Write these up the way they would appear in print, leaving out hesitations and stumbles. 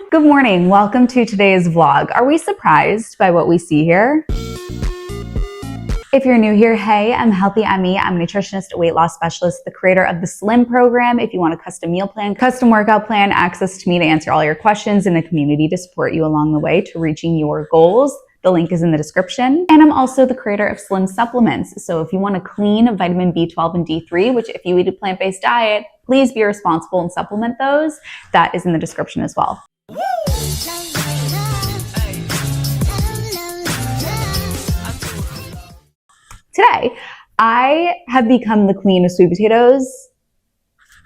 Good morning, welcome to today's vlog. Are we surprised by what we see here? If you're new here, hey, I'm Healthy Emmie. I'm a nutritionist, a weight loss specialist, the creator of the Slim program. If you want a custom meal plan, custom workout plan, access to me to answer all your questions, and a community to support you along the way to reaching your goals, the link is in the description. And I'm also the creator of Slim supplements. So if you want a clean vitamin B12 and D3, which if you eat a plant-based diet, please be responsible and supplement those, that is in the description as well. Today, I have become the queen of sweet potatoes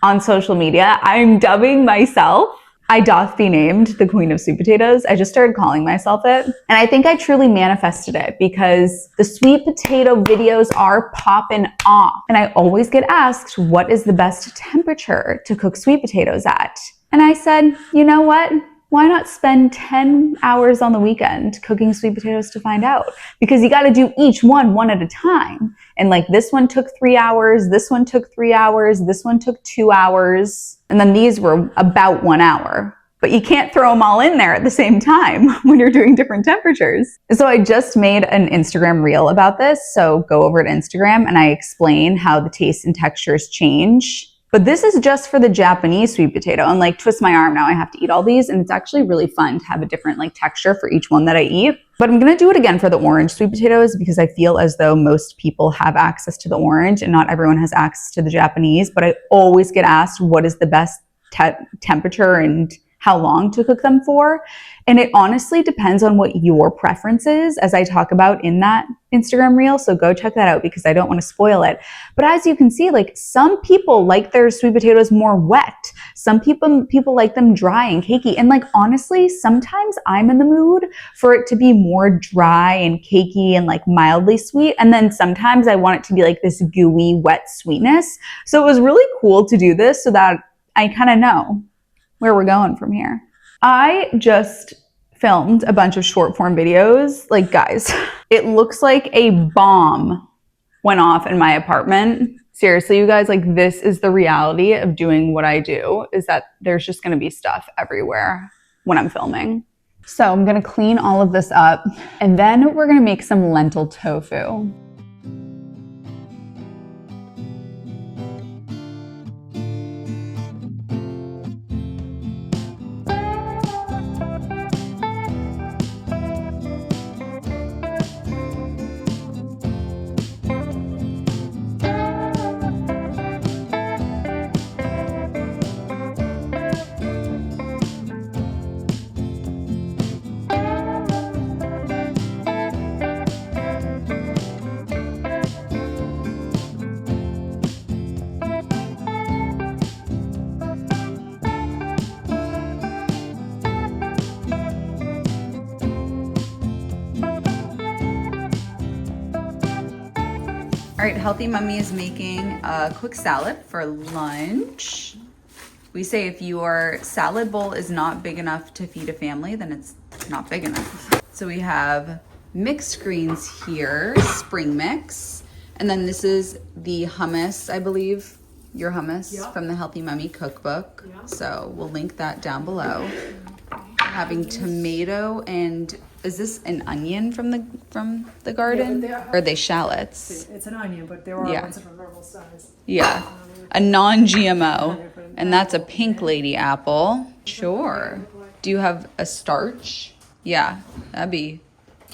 on social media. I'm dubbing myself, I doth be named the queen of sweet potatoes. I just started calling myself it. And I think I truly manifested it because the sweet potato videos are popping off. And I always get asked, what is the best temperature to cook sweet potatoes at? And I said, you know what? Why not spend 10 hours on the weekend cooking sweet potatoes to find out? Because you got to do each one at a time. And like this one took 3 hours, this one took 3 hours, this one took 2 hours. And then these were about 1 hour. But you can't throw them all in there at the same time when you're doing different temperatures. So I just made an Instagram reel about this. So go over to Instagram and I explain how the taste and textures change. But this is just for the Japanese sweet potato. And like twist my arm now, I have to eat all these. And it's actually really fun to have a different like texture for each one that I eat. But I'm gonna do it again for the orange sweet potatoes because I feel as though most people have access to the orange and not everyone has access to the Japanese. But I always get asked what is the best temperature and how long to cook them for. And it honestly depends on what your preference is, as I talk about in that Instagram reel. So go check that out because I don't want to spoil it. But as you can see, like some people like their sweet potatoes more wet. Some people like them dry and cakey. And like honestly, sometimes I'm in the mood for it to be more dry and cakey and like mildly sweet. And then sometimes I want it to be like this gooey, wet sweetness. So it was really cool to do this so that I kind of know where we're going from here. I just filmed a bunch of short form videos. Like guys, it looks like a bomb went off in my apartment. Seriously, you guys, like this is the reality of doing what I do, is that there's just gonna be stuff everywhere when I'm filming. So I'm gonna clean all of this up and then we're gonna make some lentil tofu. All right, Healthy Mummy is making a quick salad for lunch. We say if your salad bowl is not big enough to feed a family, then it's not big enough. So we have mixed greens here, spring mix. And then this is the hummus, I believe, your hummus from the Healthy Mummy cookbook. So we'll link that down below. Having tomato and is this an onion from the garden? Yeah, or are they shallots? It's an onion, but there are ones that are normal size. Yeah, a non-GMO. And that's a pink lady apple. Sure. Do you have a starch? Yeah, that'd be,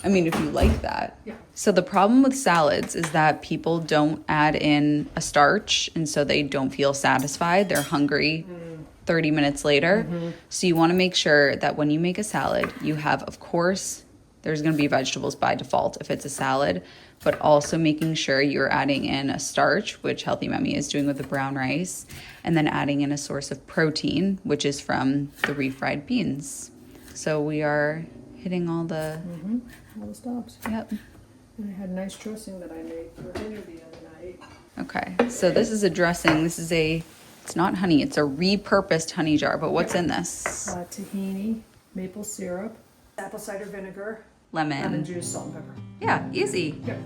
I mean, if you like that. Yeah. So the problem with salads is that people don't add in a starch, and so they don't feel satisfied. They're hungry 30 minutes later. So you want to make sure that when you make a salad, you have, of course, there's going to be vegetables by default if it's a salad, but also making sure you're adding in a starch, which Healthy Mummy is doing with the brown rice, and then adding in a source of protein, which is from the refried beans. So we are hitting all the stops. Yep. And I had a nice dressing that I made for dinner the other night. Okay, so this is a dressing. This is it's not honey, it's a repurposed honey jar, but what's in this? Tahini, maple syrup, apple cider vinegar, Lemon juice, salt and pepper. Yeah, easy. Yep.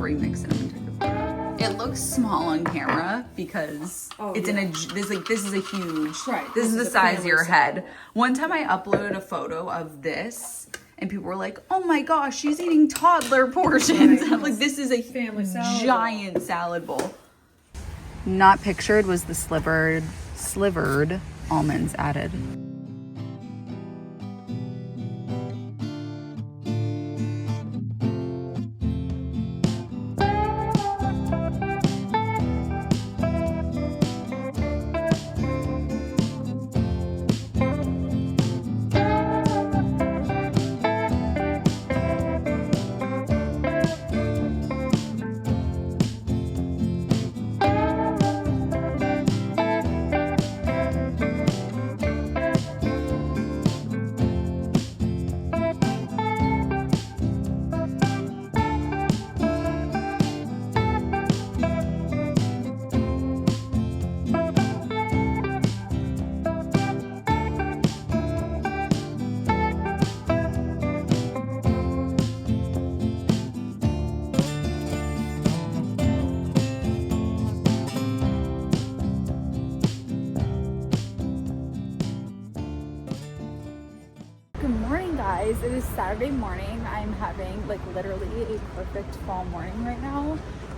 remix it and take a photo. It looks small on camera because it's in a, this is a huge, this is the size of your head. One time I uploaded a photo of this and people were like, oh my gosh, she's eating toddler portions. I'm like, this is a family salad giant salad bowl. Not pictured was the slivered almonds added. It is Saturday morning. I'm having like literally a perfect fall morning right now.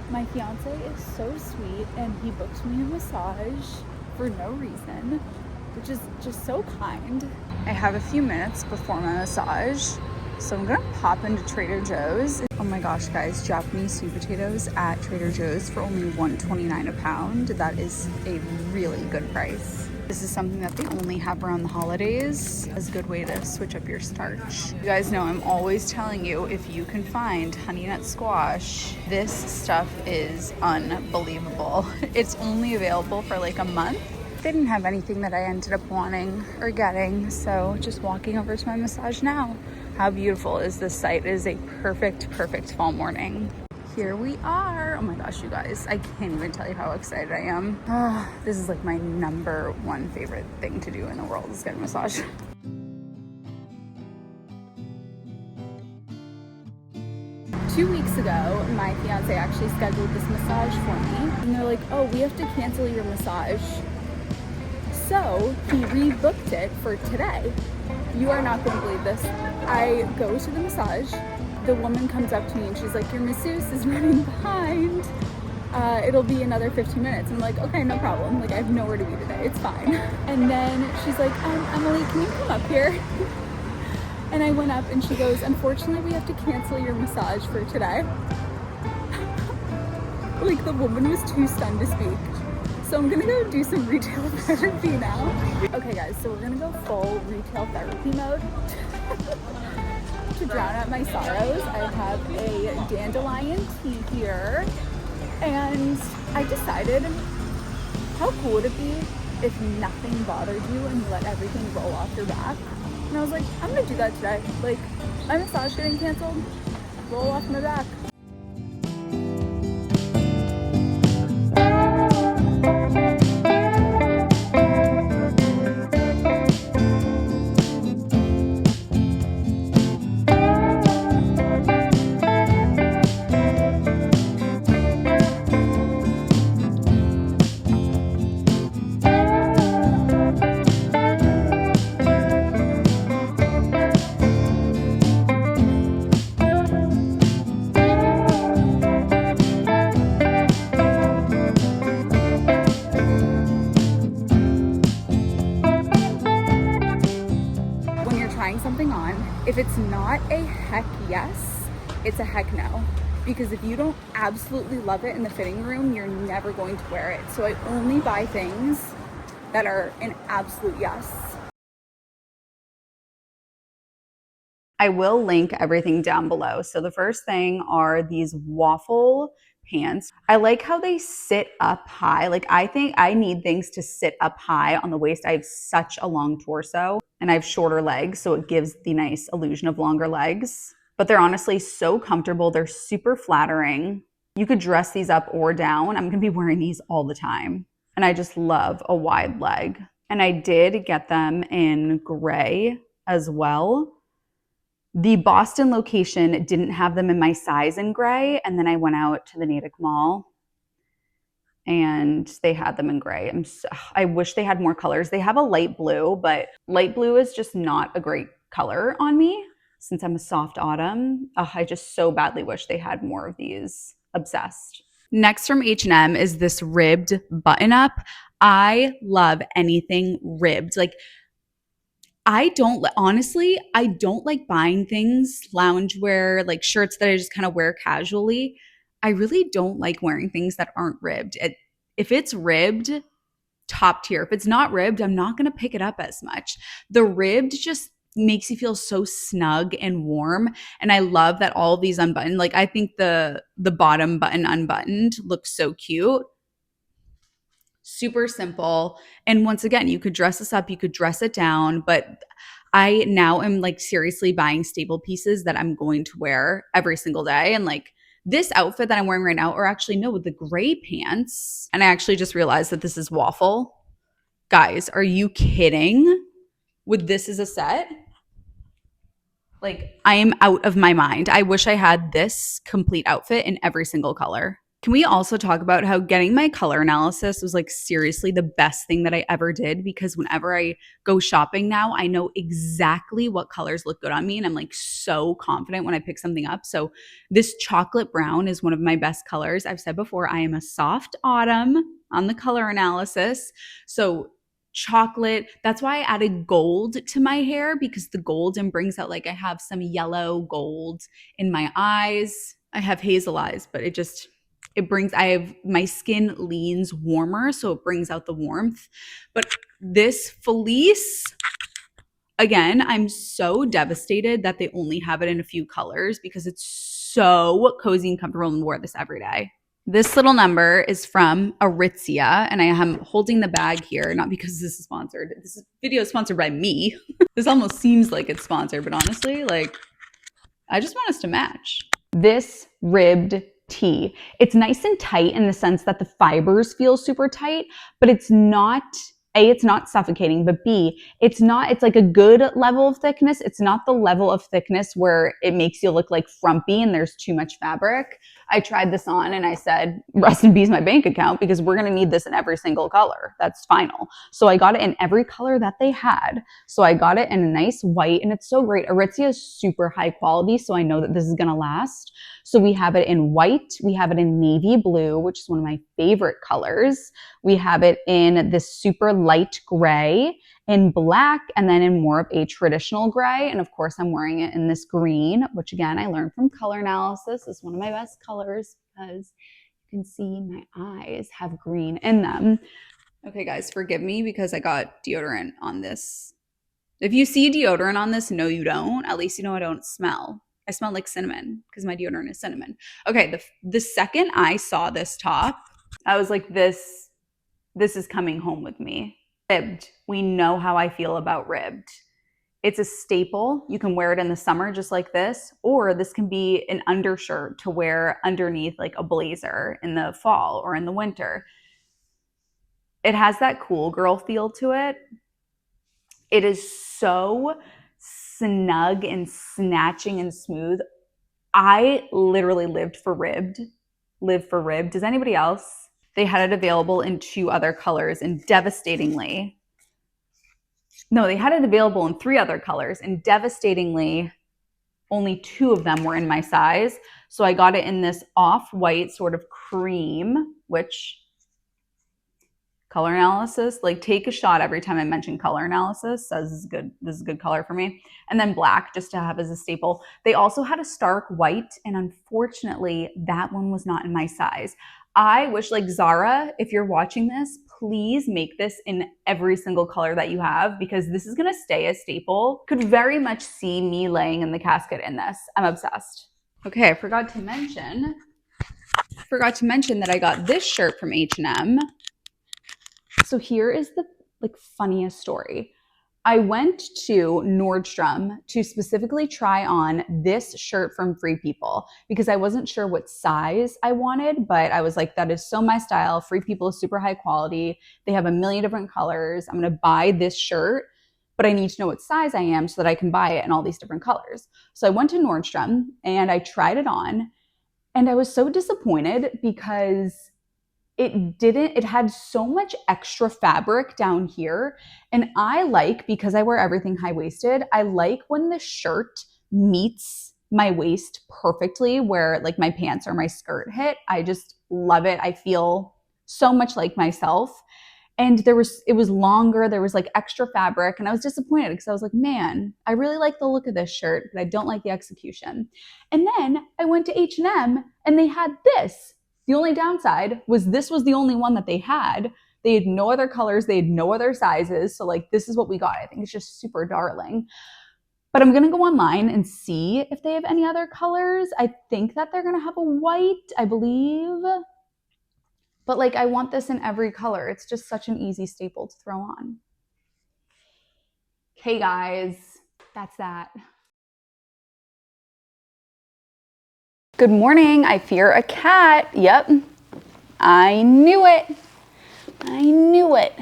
My fiance is so sweet and he booked me a massage for no reason, which is just so kind. I have a few minutes before my massage, so I'm gonna pop into Trader Joe's. Oh my gosh, guys, Japanese sweet potatoes at Trader Joe's for only $1.29 a pound. That is a really good price. This is something that they only have around the holidays as a good way to switch up your starch. You guys know I'm always telling you, if you can find honey nut squash, this stuff is unbelievable. It's only available for like a month. They didn't have anything that I ended up wanting or getting, so just walking over to my massage now. How beautiful is this site? It is a perfect fall morning. Here we are. Oh my gosh, you guys, I can't even tell you how excited I am. This is like my number one favorite thing to do in the world is get a massage. Two weeks ago, my fiance actually scheduled this massage for me. And they're like, oh, we have to cancel your massage. So he rebooked it for today. You are not going to believe this. I go to the massage. The woman comes up to me and she's like, your masseuse is running behind. It'll be another 15 minutes. I'm like, okay, no problem. Like, I have nowhere to be today. It's fine. And then she's like, Emily, can you come up here? And I went up and she goes, unfortunately, we have to cancel your massage for today. Like, the woman was too stunned to speak. So I'm gonna go do some retail therapy now. Okay guys, so we're gonna go full retail therapy mode. To drown out my sorrows, I have a dandelion tea here. And I decided, how cool would it be if nothing bothered you and you let everything roll off your back? And I was like, I'm gonna do that today. Like, my massage getting canceled, roll off my back. If it's not a heck yes, it's a heck no. Because if you don't absolutely love it in the fitting room, you're never going to wear it. So I only buy things that are an absolute yes. I will link everything down below. So the first thing are these waffle pants. I like how they sit up high. Like, I think I need things to sit up high on the waist. I have such a long torso and I have shorter legs, so it gives the nice illusion of longer legs. But they're honestly so comfortable. They're super flattering. You could dress these up or down. I'm gonna be wearing these all the time. And I just love a wide leg. And I did get them in gray as well. The Boston location didn't have them in my size in gray, and then I went out to the Natick Mall and they had them in gray. I wish they had more colors. They have a light blue, but light blue is just not a great color on me since I'm a soft autumn. I just so badly wish they had more of these. Obsessed. Next from H&M is this ribbed button up. I love anything ribbed. Like, I don't like buying things, loungewear, like shirts that I just kind of wear casually. I really don't like wearing things that aren't ribbed. If it's ribbed, top tier. If it's not ribbed, I'm not going to pick it up as much. The ribbed just makes you feel so snug and warm. And I love that all of these unbuttoned, like I think the bottom button unbuttoned looks so cute. Super simple. And once again, you could dress this up, you could dress it down, but I now am like seriously buying staple pieces that I'm going to wear every single day. And like this outfit that I'm wearing right now, or actually no, with the gray pants. And I actually just realized that this is waffle. Guys, are you kidding? With this as a set? Like, I am out of my mind. I wish I had this complete outfit in every single color. Can we also talk about how getting my color analysis was like seriously the best thing that I ever did? Because whenever I go shopping now, I know exactly what colors look good on me. And I'm like so confident when I pick something up. So this chocolate brown is one of my best colors. I've said before, I am a soft autumn on the color analysis. So chocolate, that's why I added gold to my hair, because the gold and brings out like I have some yellow gold in my eyes. I have hazel eyes, but my skin leans warmer, so it brings out the warmth. But this fleece, again, I'm so devastated that they only have it in a few colors because it's so cozy and comfortable and wear this every day. This little number is from Aritzia, and I am holding the bag here, not because this is sponsored. This video is sponsored by me. This almost seems like it's sponsored, but honestly, like, I just want us to match. This ribbed tee. It's nice and tight in the sense that the fibers feel super tight, but it's not suffocating, but B, it's like a good level of thickness. It's not the level of thickness where it makes you look like frumpy and there's too much fabric. I tried this on and I said, rest in peace my bank account, because we're going to need this in every single color. That's final. So I got it in every color that they had. So I got it in a nice white, and it's so great. Aritzia is super high quality, so I know that this is going to last. So we have it in white. We have it in navy blue, which is one of my favorite colors. We have it in this super light gray, in black, and then in more of a traditional gray. And of course, I'm wearing it in this green, which again, I learned from color analysis is one of my best colors because you can see my eyes have green in them. Okay, guys, forgive me because I got deodorant on this. If you see deodorant on this, no, you don't. At least you know I don't smell. I smell like cinnamon because my deodorant is cinnamon. Okay, the second I saw this top, I was like, this is coming home with me. Ribbed. We know how I feel about ribbed. It's a staple. You can wear it in the summer just like this, or this can be an undershirt to wear underneath like a blazer in the fall or in the winter. It has that cool girl feel to it. It is so snug and snatching and smooth. I literally lived for ribbed. Does anybody else? They had it available in 2 other colors, and they had it available in 3 other colors, and devastatingly, only 2 of them were in my size. So I got it in this off-white sort of cream, which color analysis, like take a shot every time I mention color analysis, says this is a good color for me. And then black, just to have as a staple. They also had a stark white, and unfortunately, that one was not in my size. I wish, like Zara, if you're watching this, please make this in every single color that you have, because this is gonna stay a staple. Could very much see me laying in the casket in this. I'm obsessed. Okay, I forgot to mention that I got this shirt from H&M. So here is the funniest story. I went to Nordstrom to specifically try on this shirt from Free People because I wasn't sure what size I wanted, but I was like, that is so my style. Free People is super high quality. They have a million different colors. I'm going to buy this shirt. but I need to know what size I am so that I can buy it in all these different colors. So I went to Nordstrom and I tried it on, and I was so disappointed because it had so much extra fabric down here. And I like, because I wear everything high-waisted, I like when the shirt meets my waist perfectly where like my pants or my skirt hit. I just love it. I feel so much like myself. And it was longer, there was like extra fabric, and I was disappointed because I was like, man, I really like the look of this shirt, but I don't like the execution. And then I went to H&M and they had this. The only downside was this was the only one that they had. They had no other colors, they had no other sizes. So like, this is what we got. I think it's just super darling. But I'm gonna go online and see if they have any other colors. I think that they're gonna have a white, I believe. But like, I want this in every color. It's just such an easy staple to throw on. Okay, guys, that's that. Good morning. I fear a cat. Yep, I knew it. I knew it.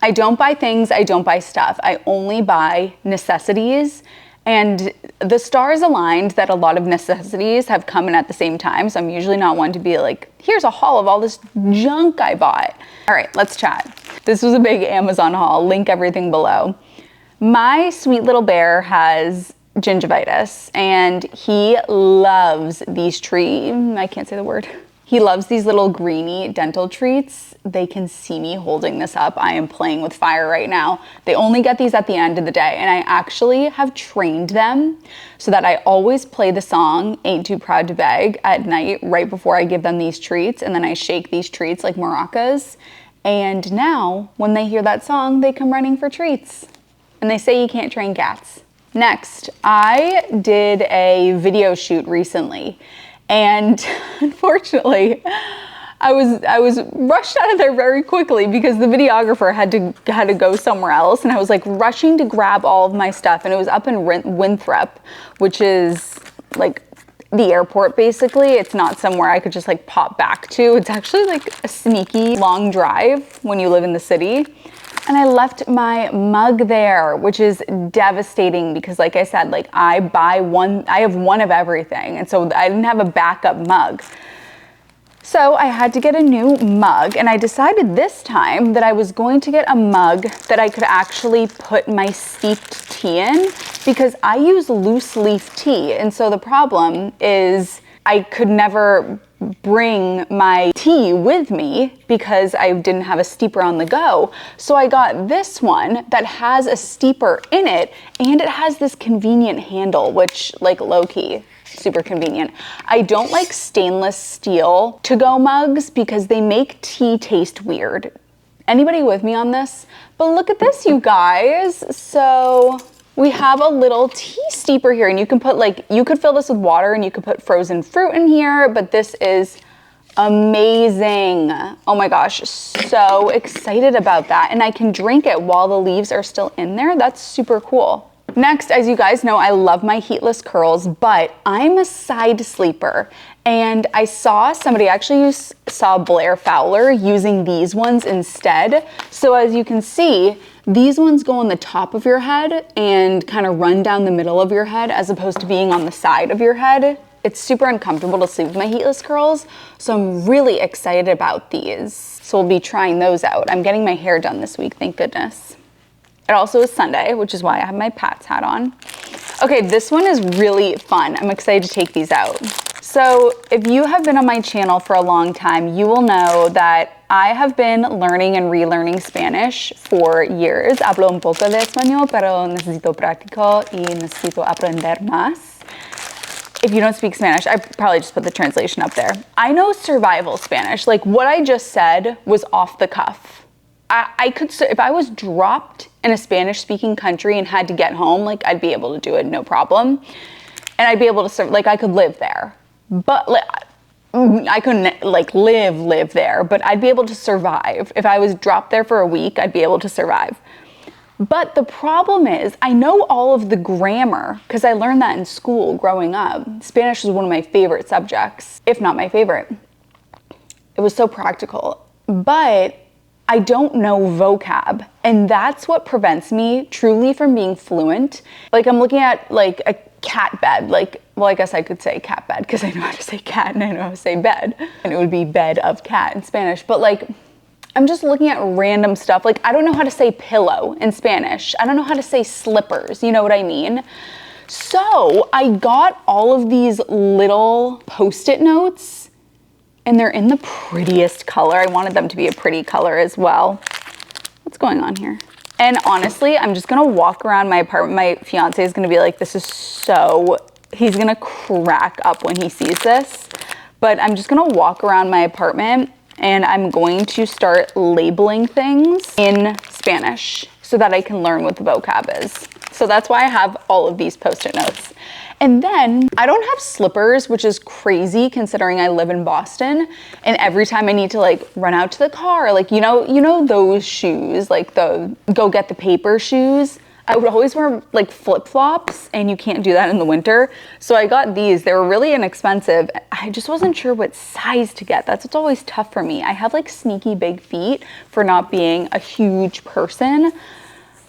I don't buy things, I don't buy stuff. I only buy necessities. And the stars aligned that a lot of necessities have come in at the same time. So I'm usually not one to be like, here's a haul of all this junk I bought. All right, let's chat. This was a big Amazon haul. Link everything below. My sweet little bear has gingivitis and he loves these I can't say the word. He loves these little greeny dental treats. They can see me holding this up. I am playing with fire right now. They only get these at the end of the day, and I actually have trained them so that I always play the song Ain't Too Proud to Beg at night right before I give them these treats, and then I shake these treats like maracas. And now when they hear that song, they come running for treats. And they say you can't train cats. Next, I did a video shoot recently. And unfortunately, I was rushed out of there very quickly because the videographer had to go somewhere else, and I was like rushing to grab all of my stuff, and it was up in Winthrop, which is like the airport basically. It's not somewhere I could just like pop back to. It's actually like a sneaky long drive when you live in the city. And I left my mug there, which is devastating because like I said, like I have one of everything. And so I didn't have a backup mug. So I had to get a new mug, and I decided this time that I was going to get a mug that I could actually put my steeped tea in because I use loose leaf tea. And so the problem is I could never bring my tea with me because I didn't have a steeper on the go. So I got this one that has a steeper in it, and it has this convenient handle, which like low-key, super convenient. I don't like stainless steel to-go mugs because they make tea taste weird. Anybody with me on this? But look at this, you guys. So we have a little tea steeper here, and you can put you could fill this with water and you could put frozen fruit in here, but this is amazing. Oh my gosh, so excited about that. And I can drink it while the leaves are still in there. That's super cool. Next, as you guys know, I love my heatless curls, but I'm a side sleeper. And I saw somebody, saw Blair Fowler using these ones instead. So as you can see, these ones go on the top of your head and kind of run down the middle of your head as opposed to being on the side of your head. It's super uncomfortable to sleep with my heatless curls, so I'm really excited about these. So we'll be trying those out. I'm getting my hair done this week, thank goodness. It also is Sunday, which is why I have my Pat's hat on. Okay, this one is really fun. I'm excited to take these out. So if you have been on my channel for a long time, you will know that I have been learning and relearning Spanish for years. Hablo un poco de español, pero necesito práctico y necesito aprender más. If you don't speak Spanish, I probably just put the translation up there. I know survival Spanish. Like what I just said was off the cuff. I could, if I was dropped in a Spanish speaking country and had to get home, like I'd be able to do it, no problem. And I'd be able to, like I could live there. But I couldn't like live there, but I'd be able to survive. If I was dropped there for a week, I'd be able to survive. But the problem is I know all of the grammar because I learned that in school growing up. Spanish was one of my favorite subjects, if not my favorite. It was so practical, but I don't know vocab. And that's what prevents me truly from being fluent. Like I'm looking at like a cat bed, like, well, I guess I could say cat bed because I know how to say cat and I know how to say bed. And it would be bed of cat in Spanish. But like, I'm just looking at random stuff. Like I don't know how to say pillow in Spanish. I don't know how to say slippers. You know what I mean? So I got all of these little Post-it notes and they're in the prettiest color. I wanted them to be a pretty color as well. What's going on here? And honestly, I'm just gonna walk around my apartment. My fiance is gonna be like, this is so, he's gonna crack up when he sees this. But I'm just gonna walk around my apartment and I'm going to start labeling things in Spanish so that I can learn what the vocab is. So that's why I have all of these Post-it notes. And then I don't have slippers, which is crazy considering I live in Boston. And every time I need to like run out to the car, like, you know those shoes, like the go get the paper shoes. I would always wear like flip-flops and you can't do that in the winter. So I got these, they were really inexpensive. I just wasn't sure what size to get. That's what's always tough for me. I have like sneaky big feet for not being a huge person.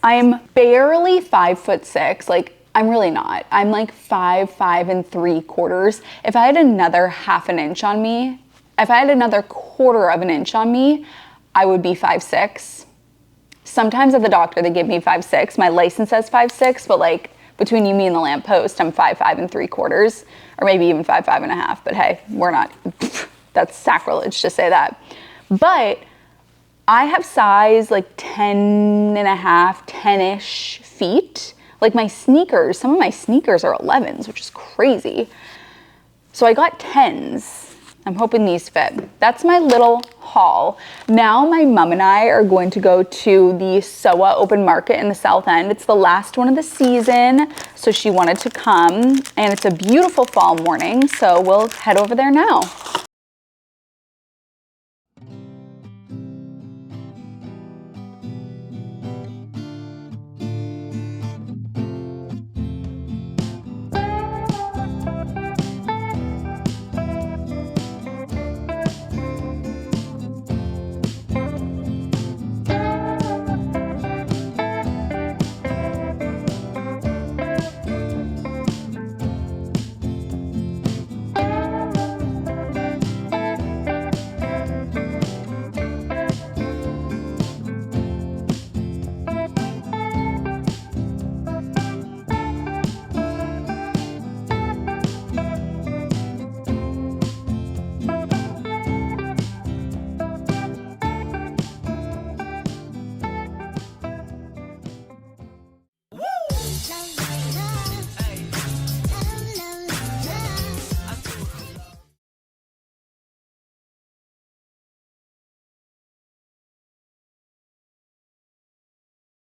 I'm barely 5'6", like I'm really not. I'm like 5 3/4. If I had another half an inch on me, if I had another quarter of an inch on me, I would be 5'6". Sometimes at the doctor, they give me 5'6". My license says 5'6", but like between you, me, and the lamppost, I'm 5 3/4, or maybe even 5 1/2. But hey, we're not, that's sacrilege to say that. But I have size like 10 and a half, 10-ish feet. Like my sneakers, some of my sneakers are 11s, which is crazy. So I got 10s. I'm hoping these fit. That's my little haul. Now my mom and I are going to go to the SOWA open market in the South End. It's the last one of the season, so she wanted to come, and it's a beautiful fall morning, so we'll head over there now.